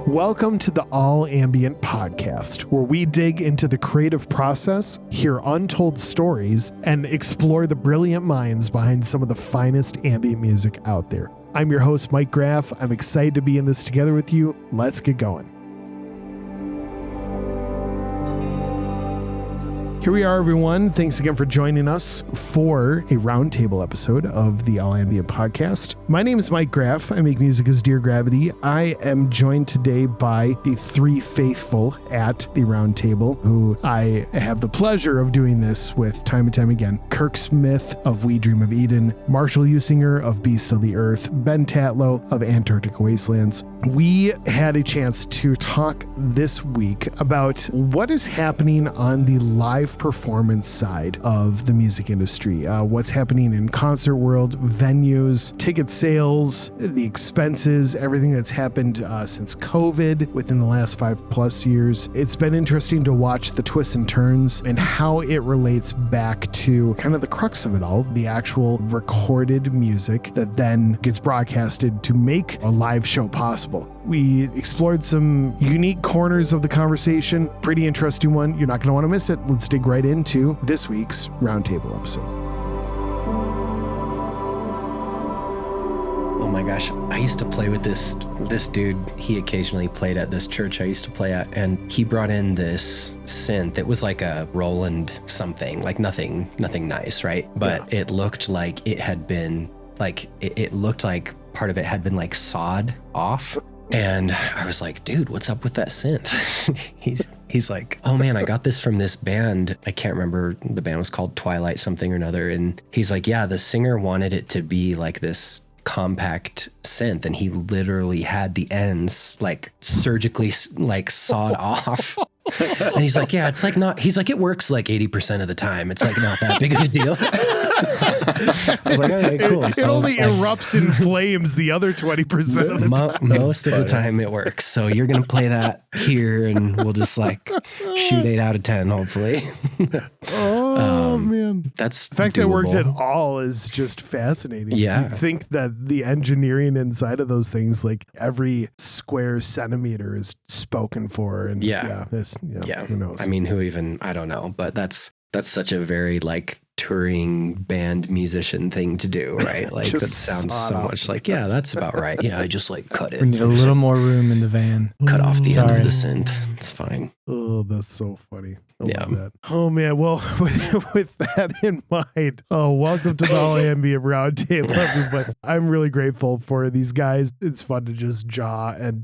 Welcome to the All Ambient podcast, where we dig into the creative process, hear untold stories, and explore the brilliant minds behind some of the finest ambient music out there. I'm your host, Mike Graff. I'm excited to be in this together with you. Let's get going. Here we are, everyone. Thanks again for joining us for a roundtable episode of the All Ambient podcast. My name is Mike Graff. I make music as Dear Gravity. I am joined today by the three faithful at the roundtable, who I have the pleasure of doing this with time and time again. Kirk Smith of We Dream of Eden, Marshall Usinger of Beasts of the Earth, Ben Tatlow of Antarctic Wastelands. We had a chance to talk this week about what is happening on the live performance side of the music industry. What's happening in concert world, venues, ticket sales, the expenses, everything that's happened since COVID within the last 5+ years. It's been interesting to watch the twists and turns and how it relates back to kind of the crux of it all, the actual recorded music that then gets broadcasted to make a live show possible. We explored some unique corners of the conversation. Pretty interesting one. You're not going to want to miss it. Let's dig right into this week's Roundtable episode. Oh my gosh, I used to play with this dude. He occasionally played at this church I used to play at, and he brought in this synth. It was like a Roland something, like nothing nice, right? But It looked like it had been, like, it looked like part of it had been like sawed off. And I was like, dude, what's up with that synth? He's like, oh man, I got this from this band. I can't remember. The band was called Twilight something or another. And he's like, yeah, the singer wanted it to be like this compact synth, and he literally had the ends like surgically like sawed off. And he's like, yeah, it's like not, he's like, it works like 80% of the time. It's like not that big of a deal. I was like, okay, cool. It only erupts in flames the other 20% of the time. Most of the time it works. So you're going to play that here and we'll just like shoot 8 out of 10, hopefully. Man. That's the fact doable. that it works at all is just fascinating. Yeah. You think that the engineering inside of those things, like every square centimeter is spoken for. And who knows? I mean, I don't know, but that's such a very like touring band musician thing to do, right? Like that sounds so much like, yeah, that's about right. Yeah, I just like cut it. We need a little more room in the van. Cut off the end of the synth. It's fine. Oh, that's so funny. I love that. Oh man, well, with that in mind, welcome to the All Ambient Roundtable, everybody. I'm really grateful for these guys. It's fun to just jaw and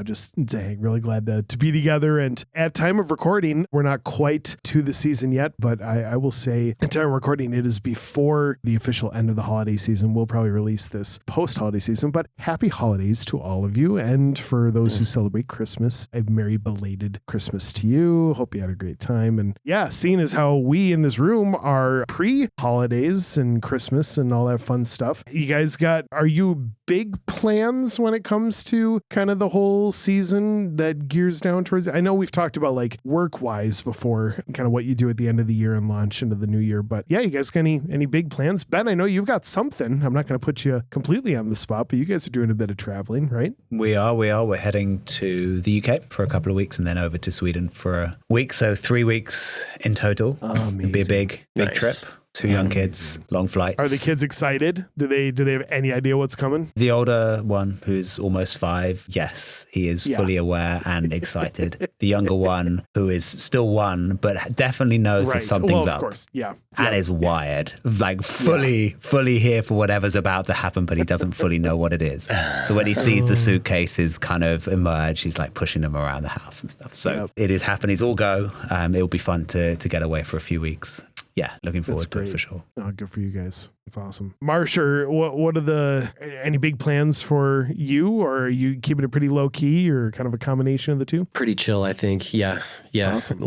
just to hang. Really glad to be together. And at time of recording, we're not quite to the season yet, but I will say at time of recording, it is before the official end of the holiday season. We'll probably release this post-holiday season, but happy holidays to all of you. And for those who celebrate Christmas, a merry belated Christmas to you. Hope you had a great time. And yeah, seeing as how we in this room are pre-holidays and Christmas and all that fun stuff, you guys are you big plans when it comes to kind of the whole season that gears down towards, I know we've talked about like work-wise before, kind of what you do at the end of the year and launch into the new year, but yeah, you guys got any big plans? Ben, I know you've got something. I'm not going to put you completely on the spot, but you guys are doing a bit of traveling, right? We are. We're heading to the UK for a couple of weeks and then over to Sweden for a week. So 3 weeks in total. It'll be a big trip. 2 young kids, long flights. Are the kids excited? Do they have any idea what's coming? The older one, who's almost 5, yes, he is fully aware and excited. The younger one, who is still 1, but definitely knows that something's up. Of course, yeah. And is wired, like fully here for whatever's about to happen, but he doesn't fully know what it is. So when he sees the suitcases kind of emerge, he's like pushing them around the house and stuff. So It is happening. It's all go. It'll be fun to get away for a few weeks. Yeah, looking forward to it for sure. Oh, good for you guys. That's awesome. Marcia, what are any big plans for you, or are you keeping it pretty low key, or kind of a combination of the two? Pretty chill, I think. Yeah. Awesome.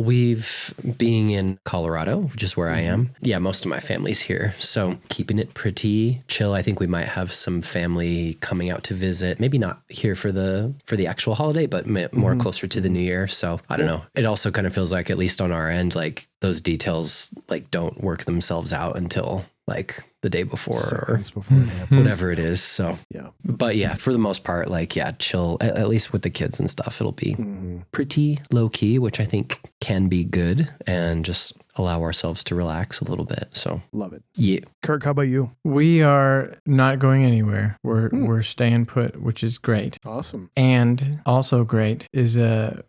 Being in Colorado, which is where I am. Yeah, most of my family's here. So keeping it pretty chill. I think we might have some family coming out to visit. Maybe not here for the actual holiday, but more closer to the new year. So I don't know. It also kind of feels like, at least on our end, like those details like don't work themselves out until like the day before Seconds before it happens. whatever it is. So, Yeah. but yeah, for the most part, like, yeah, chill, at least with the kids and stuff. It'll be pretty low key, which I think can be good, and just allow ourselves to relax a little bit. So Love it. yeah. Kirk, how about you? We are not going anywhere. We're staying put, which is great. Awesome. And also great is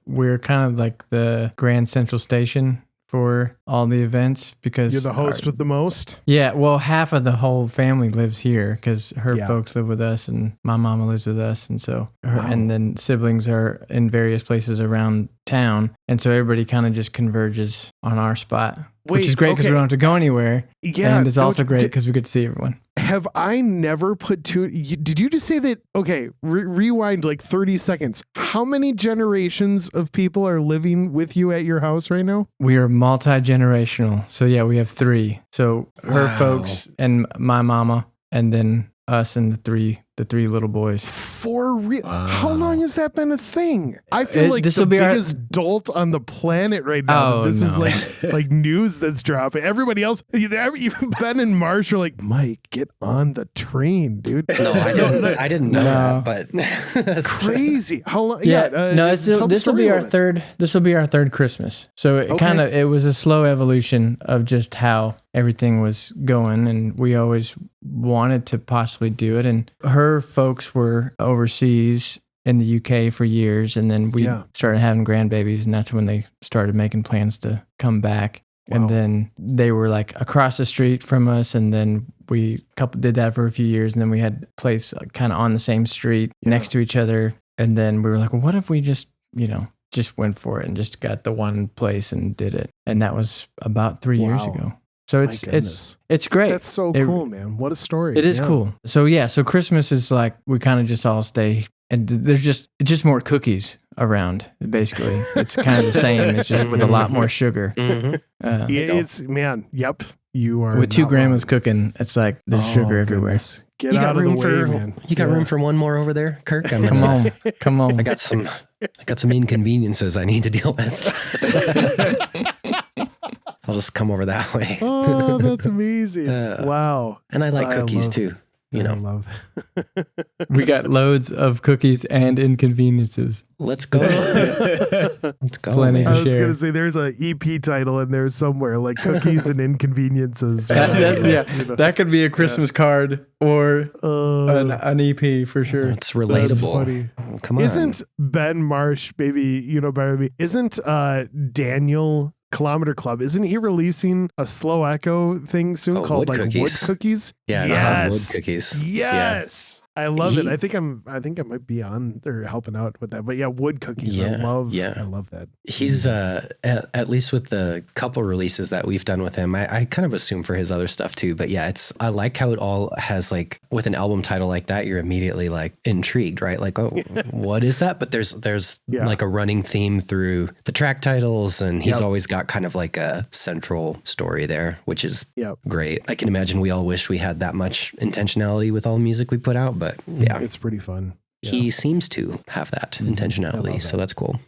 we're kind of like the Grand Central Station for all the events, because You're the host with the most? yeah, well, half of the whole family lives here because her Yeah. folks live with us and my mama lives with us, and so Wow. and then siblings are in various places around town, and so everybody kind of just converges on our spot, which is Wait, great because okay. we don't have to go anywhere. Yeah. And it's no, also great because we get to see everyone. Have I never put did you just say that? Okay, rewind like 30 seconds. How many generations of people are living with you at your house right now? We are multi-generational. So yeah, we have 3. So her Wow. folks and my mama, and then us and the three little boys. For real? How long has that been a thing? I feel like this the will be our- biggest dolt on the planet right now. Oh, This is no. like news that's dropping. Everybody else, even Ben and Marsh are like, Mike, get on the train, dude. No, I didn't know No. that, but Crazy. How long? Yeah, no, tell the this will story be a our little bit. third. This will be our third Christmas. So it Okay. it was a slow evolution of just how everything was going, and we always wanted to possibly do it. And her folks were overseas in the UK for years, and then we Yeah. started having grandbabies, and that's when they started making plans to come back. Wow. And then they were like across the street from us, and then we did that for a few years, and then we had a place kind of on the same street Yeah. next to each other, and then we were like, well, what if we just went for it and just got the one place and did it? And that was about 3 years Wow. ago. So My goodness. it's great. That's so It- cool, man. What a story. It is Yeah. cool. So yeah, so Christmas is like we kind of just all stay, and there's just more cookies around. Basically, it's kind of the same. It's just with a lot more sugar. Mhm. Uh, Yeah, it's, man, yep. You are with 2 not grandmas wrong. cooking, it's like there's Oh, sugar everywhere. goodness. Get You out got of the room way, for man. you got Yeah. room for one more over there, Kirk? Come on. I got some inconveniences I need to deal with. I'll just come over that way. Oh, that's amazing. Wow. And I like I cookies love- too. You I know, love that. We got loads of cookies and inconveniences. let's go. Let's go. Plenty. man. I was share. going to say there's a EP title in there somewhere, like Cookies and Inconveniences. That could be a Christmas card or an EP for sure. It's That's relatable. funny. Come on. Isn't Ben Marsh, maybe you know better than me, isn't Daniel Kilometer Club, isn't he releasing a slow echo thing soon Oh, called wood like cookies. Wood Cookies? Yeah, it's called wood cookies. Yes. I love it. He- I think I might be on or helping out with that. But yeah, Wood Cookies. I Yeah, love yeah. that. He's at least with the couple releases that we've done with him, I kind of assume for his other stuff too. But yeah, I like how it all has like with an album title like that, you're immediately like intrigued, right? Like, oh, what is that? But there's Yeah. like a running theme through the track titles, and he's Yep. always got kind of like a central story there, which is Yep. great. I can imagine we all wish we had that much intentionality with all the music we put out, but yeah. It's pretty fun. He seems to have that intentionality, love so that. that's cool.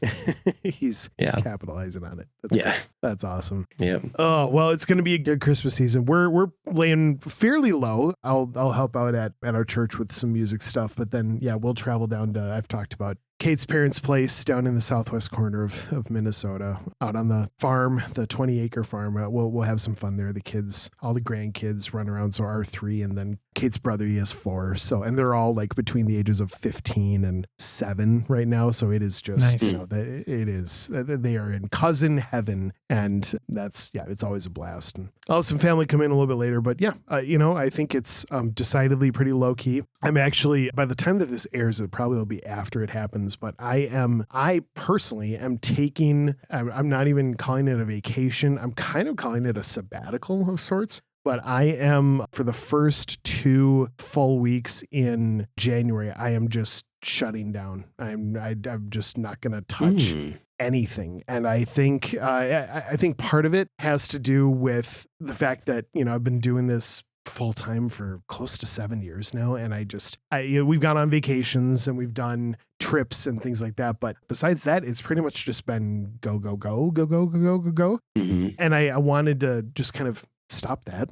he's Yeah. capitalizing on it. That's Yeah. great. That's awesome. Yeah. Oh, well, it's going to be a good Christmas season. We're laying fairly low. I'll help out at our church with some music stuff, but then yeah, we'll travel down to, I've talked about Kate's parents' place down in the southwest corner of Minnesota, out on the farm, the 20-acre farm. We'll have some fun there. The kids, all the grandkids run around. So our 3, and then Kate's brother, he has 4. So, and they're all like between the ages of 15 and 7 right now. So it is just, Nice. you know, they are in cousin heaven, and that's, yeah, it's always a blast. And I'll have some family come in a little bit later, but yeah, I think it's decidedly pretty low key. I'm actually, by the time that this airs, it probably will be after it happens, but I personally am taking, I'm not even calling it a vacation. I'm kind of calling it a sabbatical of sorts. But I am, for the first 2 full weeks in January, I am just shutting down. I'm just not going to touch anything. And I think I think part of it has to do with the fact that, you know, I've been doing this full time for close to 7 years now. And we've gone on vacations and we've done trips and things like that. But besides that, it's pretty much just been go. Mm-hmm. And I wanted to just kind of stop that.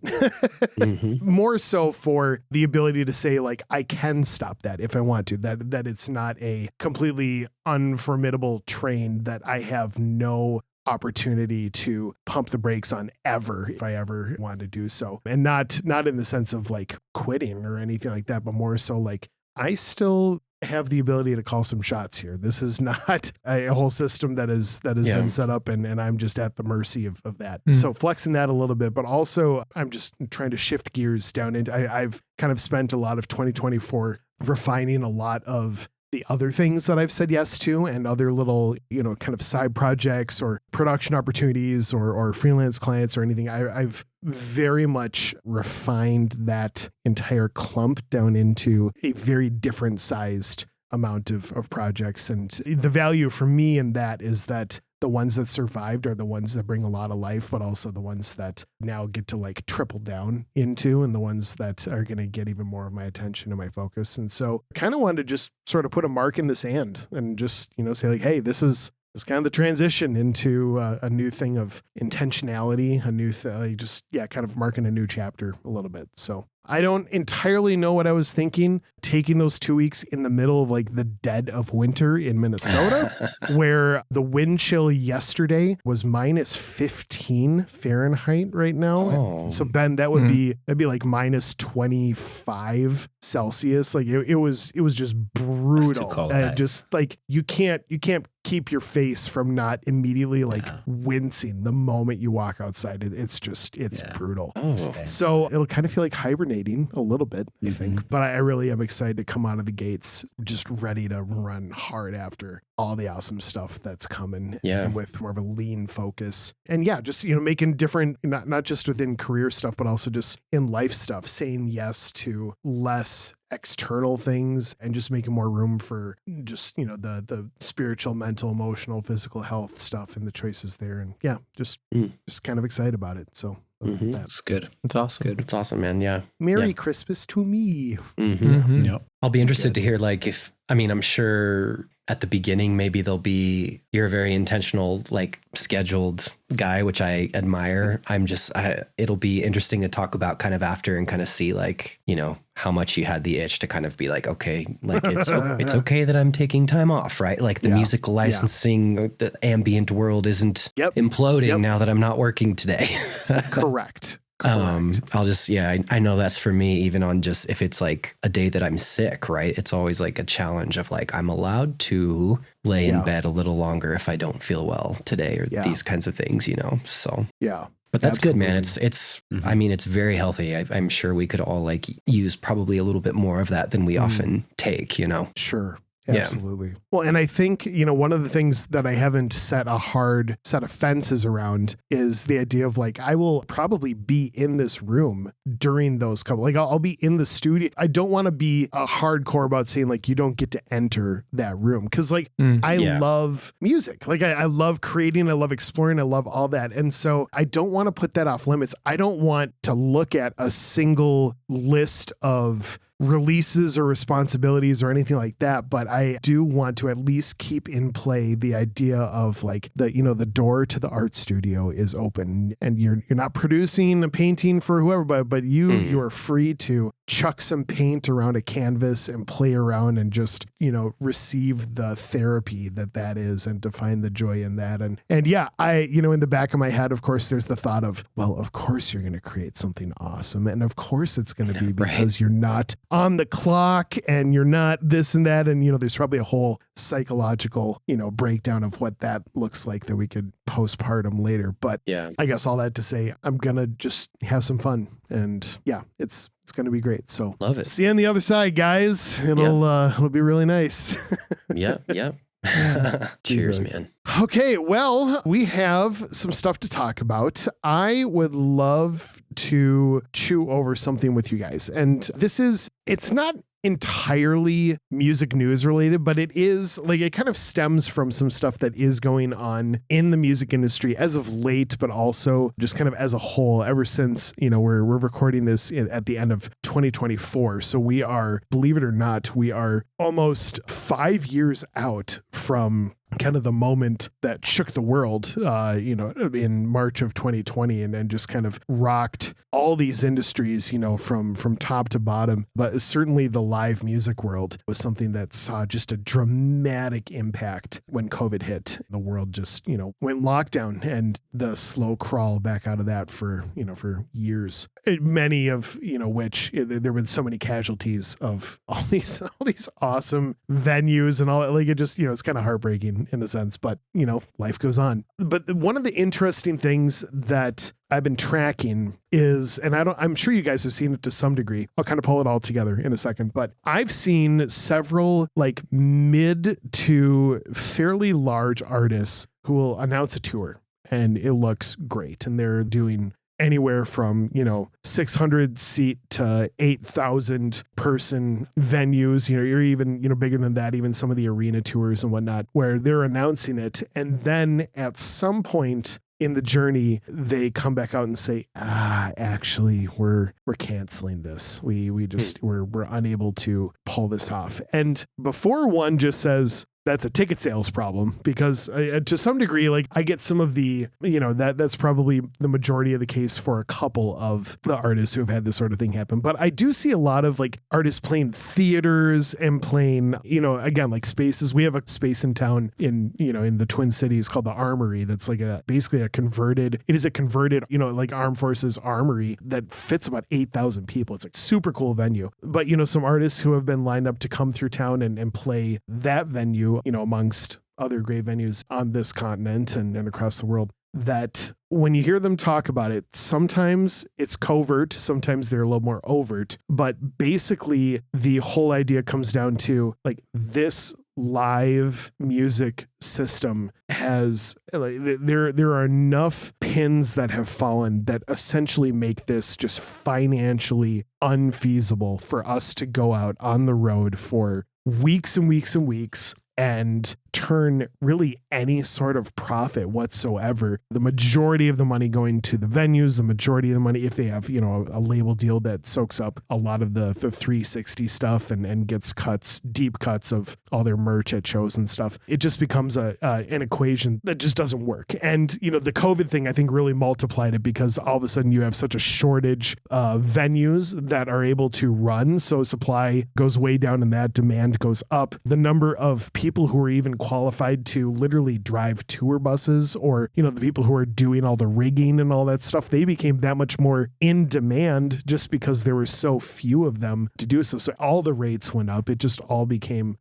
More so for the ability to say, like, I can stop that if I want to, that it's not a completely unformidable train that I have no opportunity to pump the brakes on ever if I ever want to do so. And not in the sense of like quitting or anything like that, but more so like I still have the ability to call some shots here. This is not a whole system that has been set up and I'm just at the mercy of that. So flexing that a little bit, but also I'm just trying to shift gears down into, I've kind of spent a lot of 2024 refining a lot of the other things that I've said yes to and other little, kind of side projects or production opportunities or freelance clients or anything. I've very much refined that entire clump down into a very different sized amount of projects. And the value for me in that is that the ones that survived are the ones that bring a lot of life, but also the ones that now get to like triple down into and the ones that are going to get even more of my attention and my focus. And so I kind of wanted to just sort of put a mark in the sand and just, say like, hey, this is kind of the transition into a new thing of intentionality, a new kind of marking a new chapter a little bit. So I don't entirely know what I was thinking, taking those 2 weeks in the middle of like the dead of winter in Minnesota, where the wind chill yesterday was minus 15 Fahrenheit right now. Oh. So Ben, that'd be like minus 25 Celsius. Like it was just brutal. Just like you can't keep your face from not immediately like wincing the moment you walk outside. It's brutal. Oh. So it'll kind of feel like hibernating a little bit, I think. But I really am excited to come out of the gates just ready to run hard after all the awesome stuff that's coming. And with more of a lean focus. And just, making different, not just within career stuff, but also just in life stuff, saying yes to less external things and just making more room for just, the spiritual, mental, emotional, physical health stuff and the choices there. And just kind of excited about it. So that's good. It's awesome. Good. It's awesome, man. Yeah. Merry Christmas to me. Yep. I'll be interested to hear, like, I'm sure at the beginning, maybe you're a very intentional, like scheduled guy, which I admire. It'll be interesting to talk about kind of after and kind of see like, how much you had the itch to kind of be like, okay, like it's okay that I'm taking time off, right? Like the music licensing, the ambient world isn't imploding now that I'm not working today. Correct. I'll just, I know that's for me, even on just if it's like a day that I'm sick, right? It's always like a challenge of like, I'm allowed to lay in bed a little longer if I don't feel well today or these kinds of things, so. Yeah. But that's good, man. It's it's very healthy. I'm sure we could all like use probably a little bit more of that than we often take, Sure. Absolutely. Well, and I think, one of the things that I haven't set a hard set of fences around is the idea of like, I will probably be in this room during those couple, like I'll be in the studio. I don't want to be a hardcore about saying like, you don't get to enter that room. Cause like, I love music. Like I love creating, I love exploring, I love all that. And so I don't want to put that off limits. I don't want to look at a single list of releases or responsibilities or anything like that, but I do want to at least keep in play the idea of like the door to the art studio is open and you're not producing a painting for whoever, but you are free to chuck some paint around a canvas and play around and just, receive the therapy that is and to find the joy in that. And I, in the back of my head, of course, there's the thought of, well, of course you're going to create something awesome. And of course it's going to be because you're not on the clock and you're not this and that. And, there's probably a whole psychological, breakdown of what that looks like that we could postpartum later. But I guess all that to say, I'm going to just have some fun and it's going to be great. So love it. See you on the other side, guys. It'll be really nice. Yeah. Cheers, man. Okay, well, we have some stuff to talk about. I would love to chew over something with you guys. And it's not entirely music news related, but it is like, it kind of stems from some stuff that is going on in the music industry as of late, but also just kind of as a whole ever since, we're recording this at the end of 2024. So we are, believe it or not, we are almost 5 years out from kind of the moment that shook the world, in March of 2020 and just kind of rocked all these industries, from top to bottom. But certainly the live music world was something that saw just a dramatic impact when COVID hit. The world just, went lockdown and the slow crawl back out of that for years. Many of, which there were so many casualties of all these awesome venues and all that. Like it just, it's kind of heartbreaking in a sense, but life goes on. But one of the interesting things that I've been tracking is, and I'm sure you guys have seen it to some degree. I'll kind of pull it all together in a second, but I've seen several like mid to fairly large artists who will announce a tour and it looks great. And they're doing anywhere from, 600 seat to 8,000 person venues, or even, bigger than that, even some of the arena tours and whatnot, where they're announcing it. And then at some point in the journey, they come back out and say, actually, we're canceling this. We're unable to pull this off. And before one just says, that's a ticket sales problem, because to some degree, like I get some of the, that's probably the majority of the case for a couple of the artists who have had this sort of thing happen. But I do see a lot of like artists playing theaters and playing, again, like spaces. We have a space in town in the Twin Cities called the Armory. That's like basically a converted like Armed Forces Armory that fits about 8,000 people. It's like super cool venue. But, some artists who have been lined up to come through town and play that venue, amongst other great venues on this continent and across the world, that when you hear them talk about it, sometimes it's covert, sometimes they're a little more overt, but basically the whole idea comes down to like this live music system has there are enough pins that have fallen that essentially make this just financially unfeasible for us to go out on the road for weeks and weeks and weeks and turn really any sort of profit whatsoever. The majority of the money going to the venues, the majority of the money, if they have, a label deal that soaks up a lot of the 360 stuff and gets deep cuts of all their merch at shows and stuff, it just becomes an equation that just doesn't work. And, the COVID thing, I think, really multiplied it because all of a sudden you have such a shortage of venues that are able to run. So supply goes way down and that demand goes up. The number of people who are even qualified to literally drive tour buses, or the people who are doing all the rigging and all that stuff, they became that much more in demand just because there were so few of them to do so. So all the rates went up. It just all became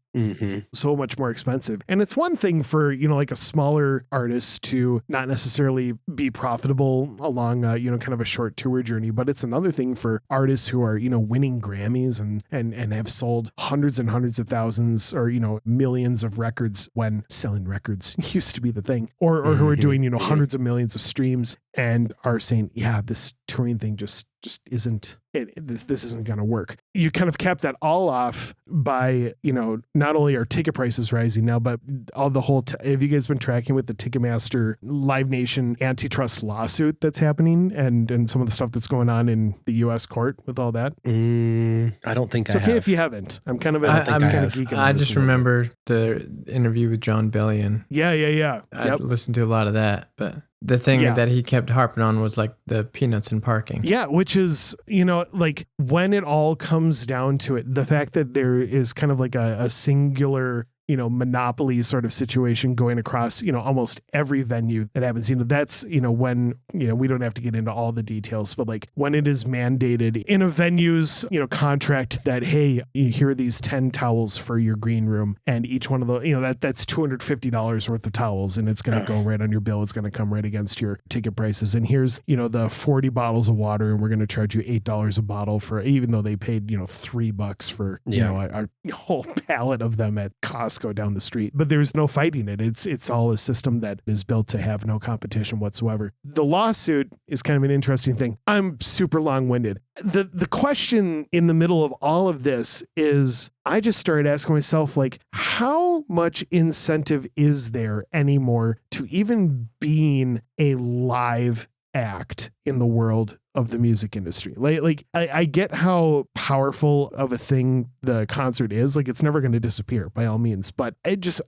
so much more expensive. And it's one thing for, like a smaller artist to not necessarily be profitable along, kind of a short tour journey, but it's another thing for artists who are, winning Grammys and have sold hundreds and hundreds of thousands or, millions of records when selling records used to be the thing, or who are doing, hundreds of millions of streams and are saying, this touring thing just isn't this isn't going to work. You kind of cap that all off by, not only are ticket prices rising now, but all the whole, have you guys been tracking with the Ticketmaster Live Nation antitrust lawsuit that's happening and some of the stuff that's going on in the U.S. court with all that? I don't think it's okay if you haven't. I'm kind of geeking. I just remember the interview with John Bellion. Yeah. I listened to a lot of that, but the thing that he kept harping on was like the peanuts and parking. Yeah, which is, like when it all comes down to it, the fact that there is kind of like a singular, monopoly sort of situation going across, almost every venue that happens, that's, when, we don't have to get into all the details, but like when it is mandated in a venue's, contract that, hey, here are these 10 towels for your green room. And each one of those, that's $250 worth of towels and it's going to go right on your bill. It's going to come right against your ticket prices. And here's, the 40 bottles of water and we're going to charge you $8 a bottle for, even though they paid, $3 for, a whole pallet of them at Costco down the street, but there's no fighting it. It's all a system that is built to have no competition whatsoever. The lawsuit is kind of an interesting thing. I'm super long-winded. The question in the middle of all of this is, I just started asking myself, like, how much incentive is there anymore to even being a live act in the world of the music industry. Like I get how powerful of a thing the concert is. Like it's never going to disappear by all means, but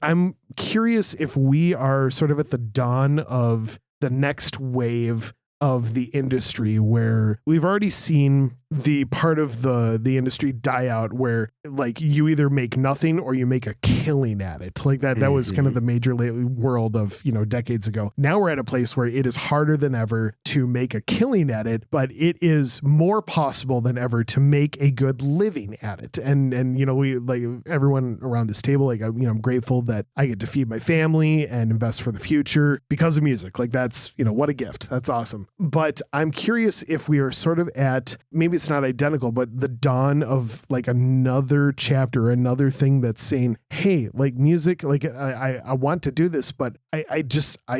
I'm curious if we are sort of at the dawn of the next wave of the industry where we've already seen the part of the industry die out where like you either make nothing or you make a killing at it. Like that was kind of the major world of, decades ago. Now we're at a place where it is harder than ever to make a killing at it, but it is more possible than ever to make a good living at it. And we, like everyone around this table, like I'm grateful that I get to feed my family and invest for the future because of music. Like that's, what a gift. That's awesome. But I'm curious if we are sort of at, maybe it's not identical, but the dawn of like another chapter, another thing that's saying, hey, like music, like I want to do this, but I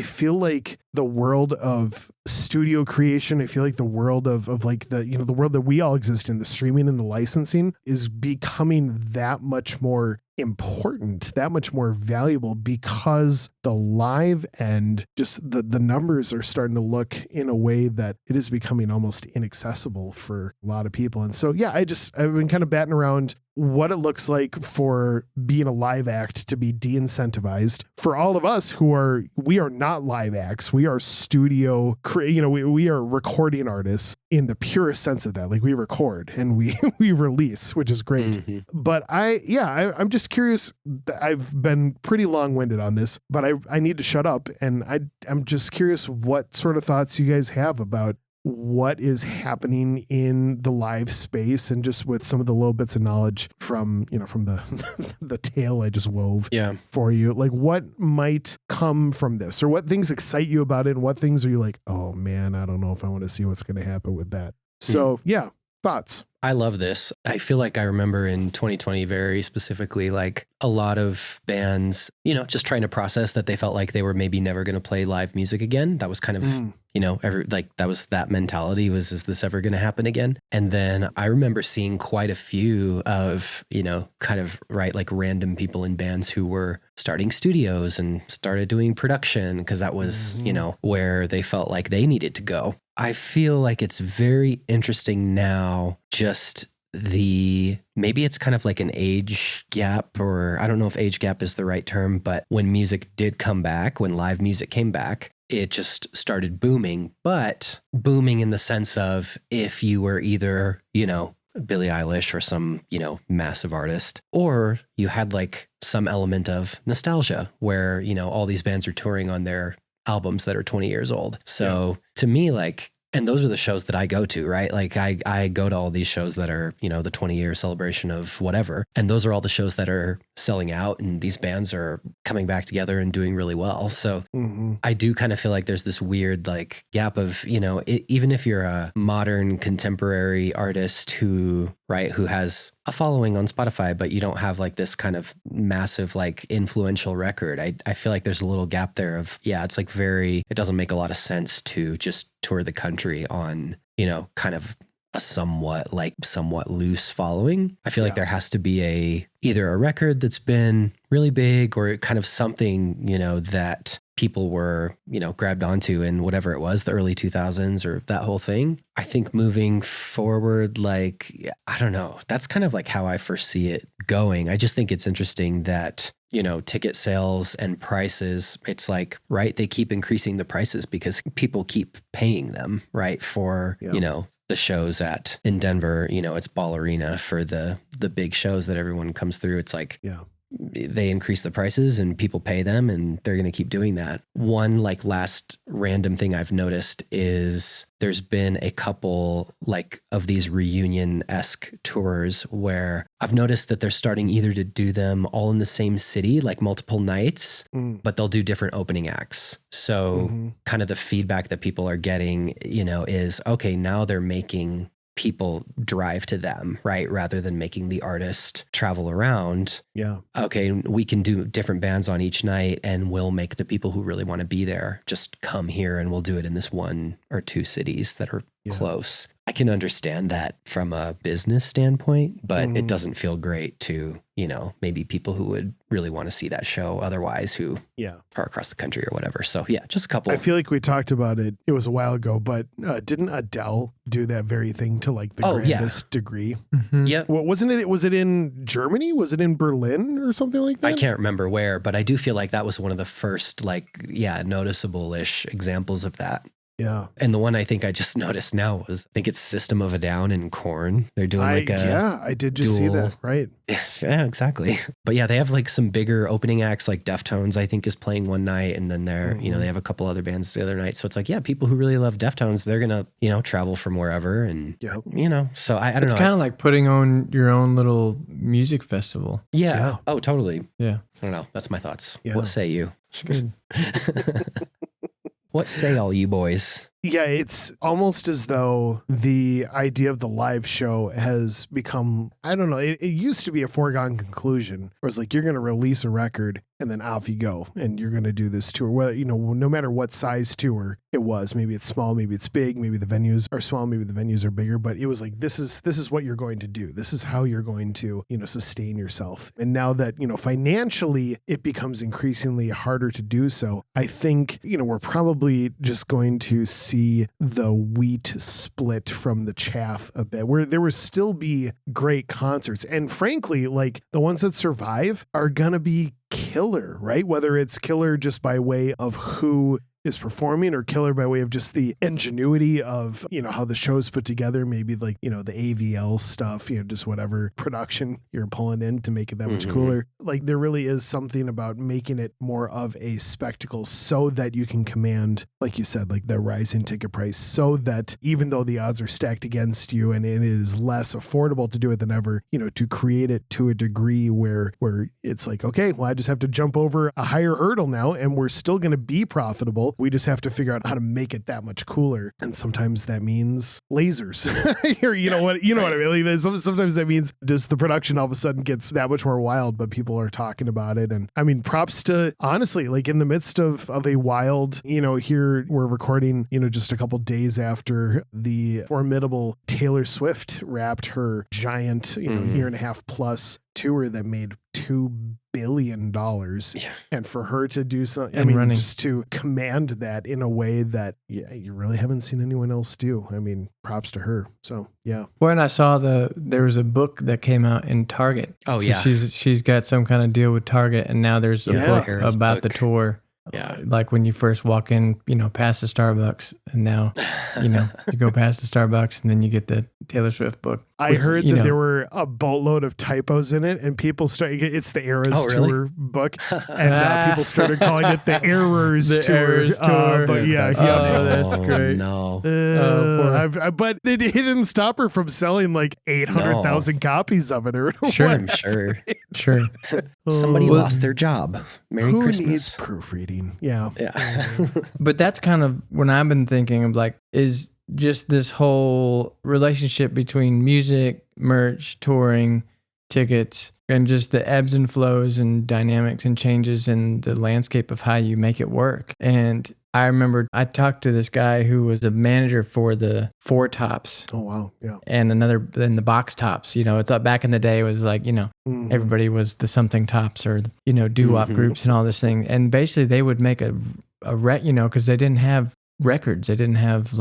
feel like the world of studio creation, I feel like the world of like the world that we all exist in, the streaming and the licensing is becoming that much more important, that much more valuable because the live and just the numbers are starting to look in a way that it is becoming almost inaccessible for a lot of people. And so, yeah, I've been kind of batting around what it looks like for being a live act to be de-incentivized for all of us we are not live acts. We are studio, we are recording artists in the purest sense of that. Like we record and we release, which is great. Mm-hmm. But I'm just curious. I've been pretty long-winded on this, but I need to shut up. And I'm just curious what sort of thoughts you guys have about what is happening in the live space and just with some of the little bits of knowledge from the the tale I just wove for you. Like what might come from this or what things excite you about it and what things are you like, oh man, I don't know if I want to see what's going to happen with that. So thoughts. I love this. I feel like I remember in 2020 very specifically, like a lot of bands, just trying to process that they felt like they were maybe never going to play live music again. That was kind of, that was that mentality was, is this ever going to happen again? And then I remember seeing quite a few of, kind of like random people in bands who were starting studios and started doing production because that was, where they felt like they needed to go. I feel like it's very interesting now, just maybe it's kind of like an age gap, or I don't know if age gap is the right term, but when music did come back, when live music came back, it just started booming, but booming in the sense of if you were either, Billie Eilish or some, massive artist, or you had like some element of nostalgia where, all these bands are touring on their albums that are 20 years old. So to me, like, and those are the shows that I go to, right? Like I go to all these shows that are, the 20-year celebration of whatever. And those are all the shows that are selling out and these bands are coming back together and doing really well. So I do kind of feel like there's this weird like gap of, even if you're a modern contemporary artist who has a following on Spotify, but you don't have like this kind of massive, like influential record. I feel like there's a little gap there of, it's like it doesn't make a lot of sense to just tour the country on, kind of a somewhat loose following. I feel like there has to be either a record that's been really big or kind of something, that people were, grabbed onto in whatever it was, the early 2000s or that whole thing. I think moving forward, like, I don't know, that's kind of like how I foresee it going. I just think it's interesting that, ticket sales and prices, it's like, right, they keep increasing the prices because people keep paying them, right, for, the shows in Denver, it's Ball Arena for the big shows that everyone comes through. It's like, they increase the prices and people pay them and they're going to keep doing that. One like last random thing I've noticed is there's been a couple like of these reunion-esque tours where I've noticed that they're starting either to do them all in the same city, like multiple nights, but they'll do different opening acts. So kind of the feedback that people are getting, is okay, now they're making people drive to them, right? Rather than making the artist travel around. Yeah. Okay, we can do different bands on each night and we'll make the people who really want to be there just come here and we'll do it in this one or two cities that are close. I can understand that from a business standpoint, but it doesn't feel great to, maybe people who would really want to see that show otherwise who are across the country or whatever. So yeah, just a couple. I feel like we talked about it. It was a while ago, but didn't Adele do that very thing to like the grandest degree? Mm-hmm. Yeah. Well, wasn't it? Was it in Germany? Was it in Berlin or something like that? I can't remember where, but I do feel like that was one of the first noticeable-ish examples of that. Yeah. And the one I think I just noticed now was, I think it's System of a Down and Korn. They're doing I did just see that. Right. Yeah, exactly. But yeah, they have like some bigger opening acts, like Deftones, I think is playing one night. And then they're, they have a couple other bands the other night. So it's like, yeah, people who really love Deftones, they're going to, travel from wherever. And, so I don't know. It's kind of like putting on your own little music festival. Yeah. Oh, totally. Yeah. I don't know. That's my thoughts. Yeah. What say you? It's good. What say all you boys? Yeah, it's almost as though the idea of the live show has become, I don't know, it used to be a foregone conclusion where it's like you're going to release a record and then off you go and you're going to do this tour. Well, no matter what size tour it was, maybe it's small, maybe it's big, maybe the venues are small, maybe the venues are bigger, but it was like, this is what you're going to do. This is how you're going to, sustain yourself. And now that, financially it becomes increasingly harder to do so, I think, we're probably just going to see the wheat split from the chaff a bit, where there will still be great concerts. And frankly, like the ones that survive are going to be killer, right? Whether it's killer just by way of who is performing or killer by way of just the ingenuity of, how the show's put together, maybe like, the AVL stuff, just whatever production you're pulling in to make it that much cooler. Like there really is something about making it more of a spectacle so that you can command, like you said, like the rising ticket price, so that even though the odds are stacked against you and it is less affordable to do it than ever, to create it to a degree where it's like, okay, well, I just have to jump over a higher hurdle now and we're still going to be profitable. We just have to figure out how to make it that much cooler. And sometimes that means lasers. Or you know what I mean? Like, sometimes that means just the production all of a sudden gets that much more wild, but people are talking about it. And I mean, props to, honestly, like in the midst of a wild, here we're recording, just a couple days after the formidable Taylor Swift wrapped her giant, year and a half plus tour that made $2 billion. Yeah. And for her to do something, just to command that in a way that, you really haven't seen anyone else do. I mean, props to her. So, yeah. When I saw there was a book that came out in Target. Oh, so yeah. She's got some kind of deal with Target, and now there's a book about the tour. Yeah. Like when you first walk in, past the Starbucks, and now, you go past the Starbucks and then you get the Taylor Swift book. I heard that there were a boatload of typos in it, and people it's the Eras Tour book, and people started calling it the Errors Tour. But that's great. No. But it didn't stop her from selling like 800,000 copies of it. Or sure, what. I'm sure. Sure. Somebody lost their job. Merry Christmas. Who needs proofreading? Yeah. But that's kind of when I've been thinking of like, is just this whole relationship between music, merch, touring, tickets, and just the ebbs and flows and dynamics and changes in the landscape of how you make it work. And I remember I talked to this guy who was a manager for the Four Tops. Oh, wow. Yeah. And in the Box Tops. It's like back in the day, it was like, everybody was the something tops or, doo-wop groups and all this thing. And basically they would make a because they didn't have records. They didn't have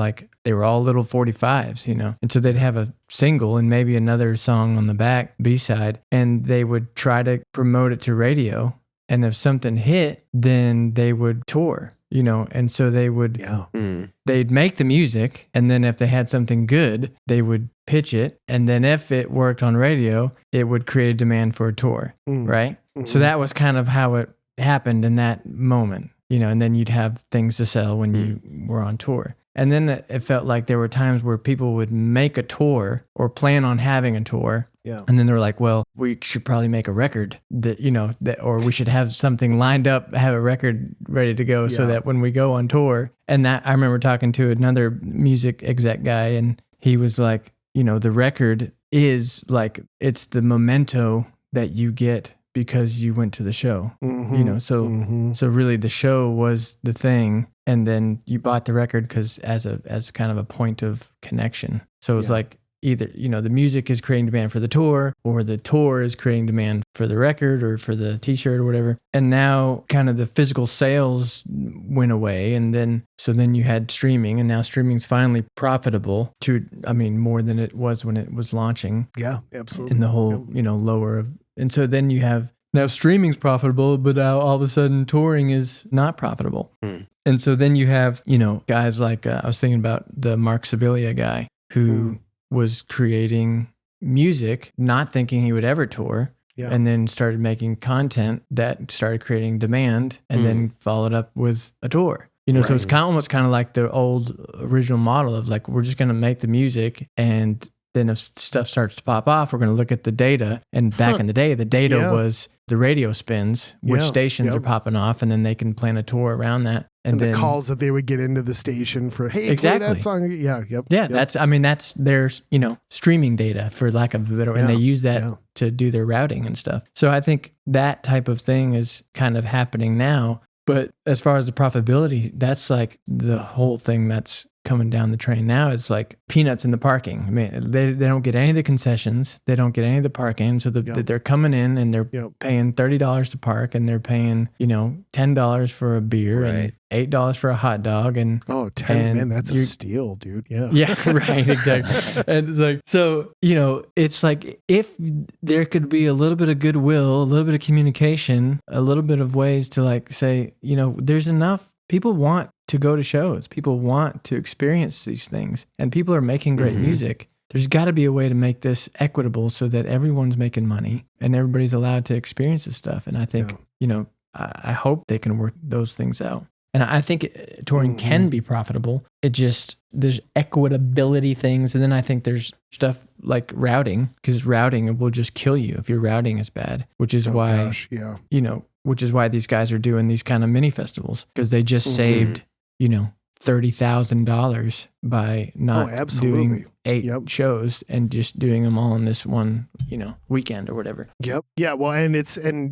they were all little 45s, and so they'd have a single and maybe another song on the back B-side, and they would try to promote it to radio. And if something hit, then they would tour, and so they would, they'd make the music. And then if they had something good, they would pitch it. And then if it worked on radio, it would create a demand for a tour. Right. Mm-hmm. So that was kind of how it happened in that moment. And then you'd have things to sell when you were on tour. And then it felt like there were times where people would make a tour or plan on having a tour. Yeah. And then they're like, well, we should probably make a record or we should have something lined up, have a record ready to go so that when we go on tour. And that I remember talking to another music exec guy, and he was like, the record is like, it's the memento that you get because you went to the show, so really the show was the thing and then you bought the record because as kind of a point of connection. So it was like either, the music is creating demand for the tour, or the tour is creating demand for the record or for the t-shirt or whatever. And now kind of the physical sales went away. And then you had streaming, and now streaming's finally profitable more than it was when it was launching. Yeah, absolutely. In the whole, lower of, and so then you have, now streaming's profitable, but now all of a sudden touring is not profitable. And so then you have, guys like, I was thinking about the Mark Sibilia guy who was creating music, not thinking he would ever tour, and then started making content that started creating demand, and then followed up with a tour. So it's almost kind of like the old original model of like, we're just going to make the music, and then if stuff starts to pop off, we're going to look at the data. And back in the day, the data was the radio spins, which stations are popping off, and then they can plan a tour around that. And then the calls that they would get into the station for, hey, play that song. That's their, streaming data, for lack of a better, and they use that to do their routing and stuff. So I think that type of thing is kind of happening now. But as far as the profitability, that's like the whole thing that's coming down the train now. Is like peanuts in the parking. I mean, they don't get any of the concessions. They don't get any of the parking. So they're coming in and they're paying $30 to park, and they're paying, $10 for a beer and $8 for a hot dog. And man, that's a steal, dude. Yeah, right, exactly. And it's like, so, it's like, if there could be a little bit of goodwill, a little bit of communication, a little bit of ways to like say, there's enough. People want to go to shows. People want to experience these things, and people are making great music. There's got to be a way to make this equitable so that everyone's making money and everybody's allowed to experience this stuff. And I think, I hope they can work those things out. And I think touring can be profitable. It just, there's equitability things. And then I think there's stuff like routing, because routing will just kill you if your routing is bad, which is which is why these guys are doing these kind of mini festivals, because they just saved, $30,000 by not doing 8 shows and just doing them all in this one, weekend or whatever. Yep. Yeah. Well, and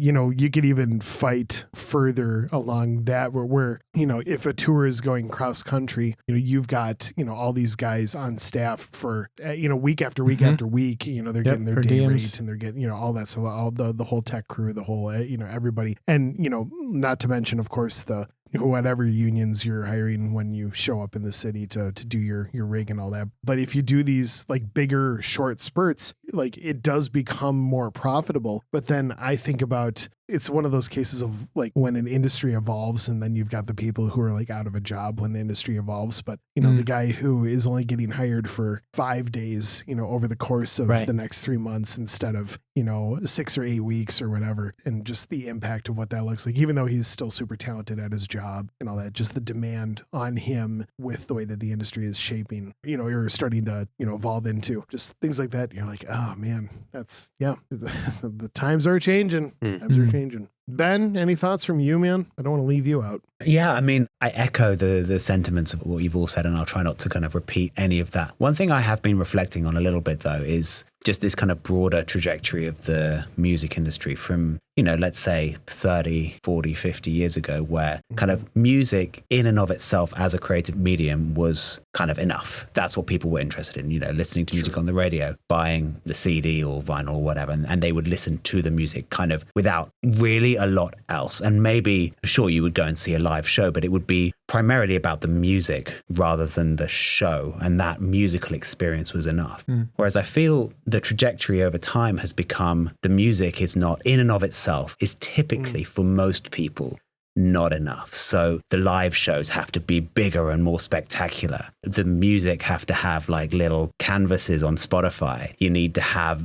you could even fight further along that where, if a tour is going cross country, you've got, all these guys on staff for, week after week after week, they're getting their day rate, and they're getting, all that. So all the whole tech crew, the whole, everybody. And, not to mention, of course, whatever unions you're hiring when you show up in the city to do your rig and all that. But if you do these like bigger short spurts, like it does become more profitable. But then I think about, it's one of those cases of like when an industry evolves, and then you've got the people who are like out of a job when the industry evolves. But, the guy who is only getting hired for 5 days, over the course of the next 3 months instead of, 6 or 8 weeks or whatever. And just the impact of what that looks like, even though he's still super talented at his job and all that, just the demand on him with the way that the industry is shaping, you're starting to, evolve into just things like that. You're like, oh man, that's, the times are changing. Times are changing. Ben, any thoughts from you, man? I don't want to leave you out. Yeah, I mean, I echo the sentiments of what you've all said, and I'll try not to kind of repeat any of that. One thing I have been reflecting on a little bit, though, is just this kind of broader trajectory of the music industry from, let's say 30, 40, 50 years ago, where kind of music in and of itself as a creative medium was kind of enough. That's what people were interested in, listening to music on the radio, buying the CD or vinyl or whatever, and they would listen to the music kind of without really a lot else. And maybe, sure, you would go and see a live show, but it would be primarily about the music rather than the show, and that musical experience was enough. Whereas I feel the trajectory over time has become the music is not in and of itself, is typically for most people not enough. So the live shows have to be bigger and more spectacular. The music have to have like little canvases on Spotify. You need to have,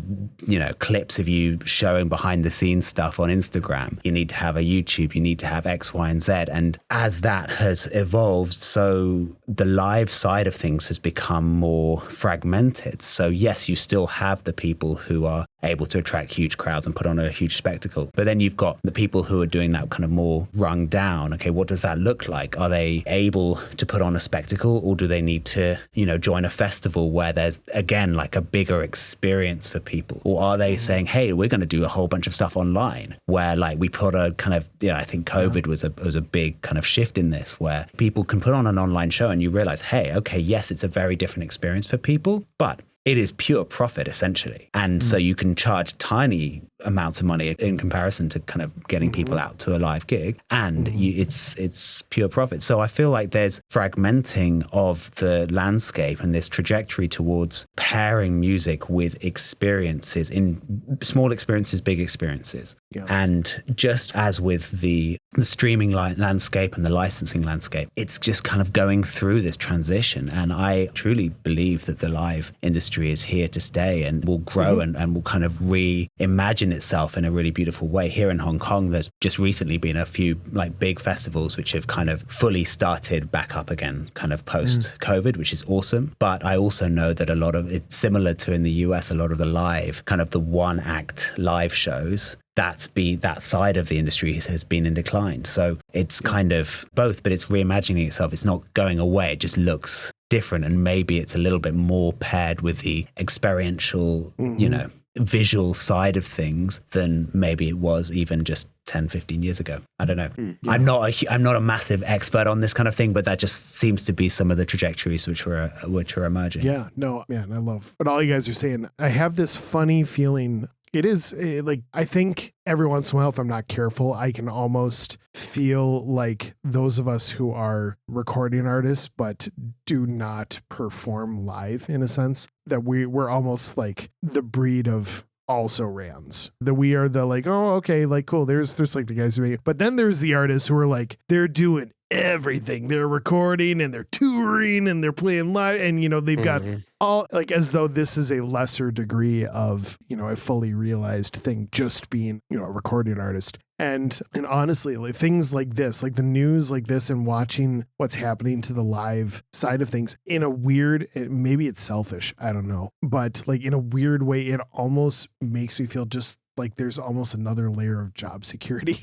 clips of you showing behind the scenes stuff on Instagram. You need to have a YouTube. You need to have X, Y, and Z. And as that has evolved, so the live side of things has become more fragmented. So yes, you still have the people who are able to attract huge crowds and put on a huge spectacle. But then you've got the people who are doing that kind of more rung down. Okay, what does that look like? Are they able to put on a spectacle, or do they need to, join a festival where there's, again, like a bigger experience for people? Or are they saying, hey, we're going to do a whole bunch of stuff online where like we put a kind of, I think COVID was a big kind of shift in this, where people can put on an online show and you realize, hey, okay, yes, it's a very different experience for people, but it is pure profit essentially. And so you can charge tiny amounts of money in comparison to kind of getting people out to a live gig, and it's pure profit. So I feel like there's fragmenting of the landscape and this trajectory towards pairing music with experiences, in small experiences, big experiences. Yeah. And just as with the streaming landscape and the licensing landscape, it's just kind of going through this transition. And I truly believe that the live industry is here to stay and will grow and will kind of reimagine itself in a really beautiful way. Here in Hong Kong, there's just recently been a few like big festivals which have kind of fully started back up again, kind of post-COVID, which is awesome. But I also know that a lot of it's similar to in the US, a lot of the live, kind of the one act live shows, that side of the industry has been in decline. So it's kind of both, but it's reimagining itself. It's not going away. It just looks different. And maybe it's a little bit more paired with the experiential, visual side of things than maybe it was even just 10, 15 years ago. I don't know. Yeah. I'm not a massive expert on this kind of thing, but that just seems to be some of the trajectories which are emerging. Yeah, no, man, I love what all you guys are saying. I have this funny feeling. It is like, I think every once in a while, if I'm not careful, I can almost feel like those of us who are recording artists, but do not perform live in a sense, that we're almost like the breed of also rans, that we are the like, oh, okay, like, cool. There's like the guys doing it. But then there's the artists who are like, they're doing everything. They're recording and they're touring and they're playing live, and they've got all, like, as though this is a lesser degree of a fully realized thing, just being a recording artist. And honestly, like things like this, like the news like this, and watching what's happening to the live side of things in a weird, maybe it's selfish, I don't know, but like in a weird way, it almost makes me feel just like there's almost another layer of job security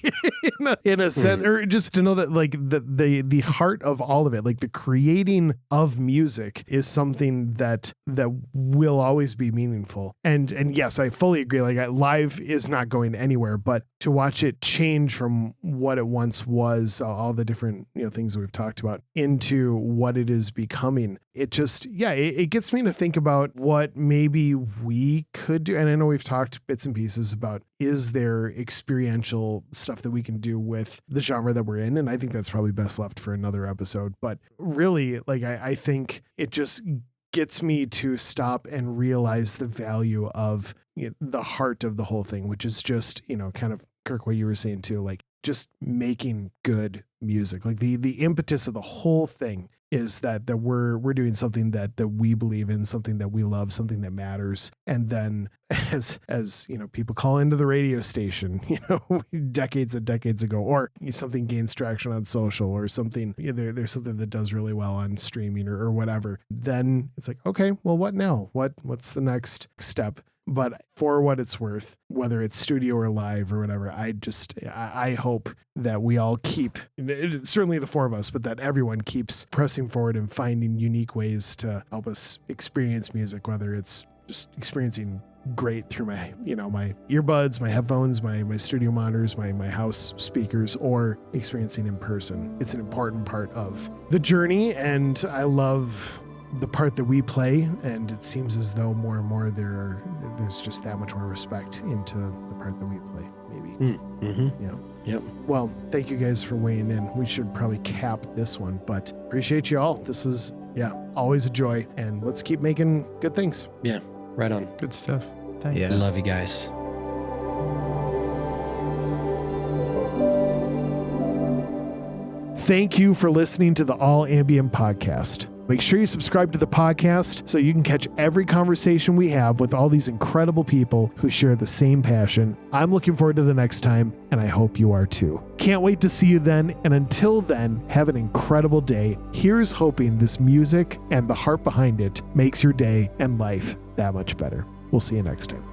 in a sense, or just to know that like the heart of all of it, like the creating of music, is something that will always be meaningful. And yes, I fully agree. Like live is not going anywhere, but to watch it change from what it once was, all the different things that we've talked about, into what it is becoming, it just, it gets me to think about what maybe we could do. And I know we've talked bits and pieces about, is there experiential stuff that we can do with the genre that we're in? And I think that's probably best left for another episode. But really, like, I think it just gets me to stop and realize the value of the heart of the whole thing, which is just, kind of, Kirk, what you were saying too, like just making good music. Like the impetus of the whole thing is that we're doing something that we believe in, something that we love, something that matters. And then as people call into the radio station, decades and decades ago, or something gains traction on social, or something, there's something that does really well on streaming or whatever, then it's like, okay, well, what now? What's the next step? But for what it's worth, whether it's studio or live or whatever, I hope that we all keep, certainly the four of us, but that everyone keeps pressing forward and finding unique ways to help us experience music, whether it's just experiencing great through my earbuds, my headphones, my studio monitors, my house speakers, or experiencing in person. It's an important part of the journey, and I love the part that we play, and it seems as though more and more there's just that much more respect into the part that we play, maybe. Yeah. Yep. Well, thank you guys for weighing in. We should probably cap this one, but appreciate you all. This is, always a joy, and let's keep making good things. Yeah, right on. Good stuff. Thanks. Yeah. Love you guys. Thank you for listening to the All Ambient podcast. Make sure you subscribe to the podcast so you can catch every conversation we have with all these incredible people who share the same passion. I'm looking forward to the next time, and I hope you are too. Can't wait to see you then, and until then, have an incredible day. Here's hoping this music and the heart behind it makes your day and life that much better. We'll see you next time.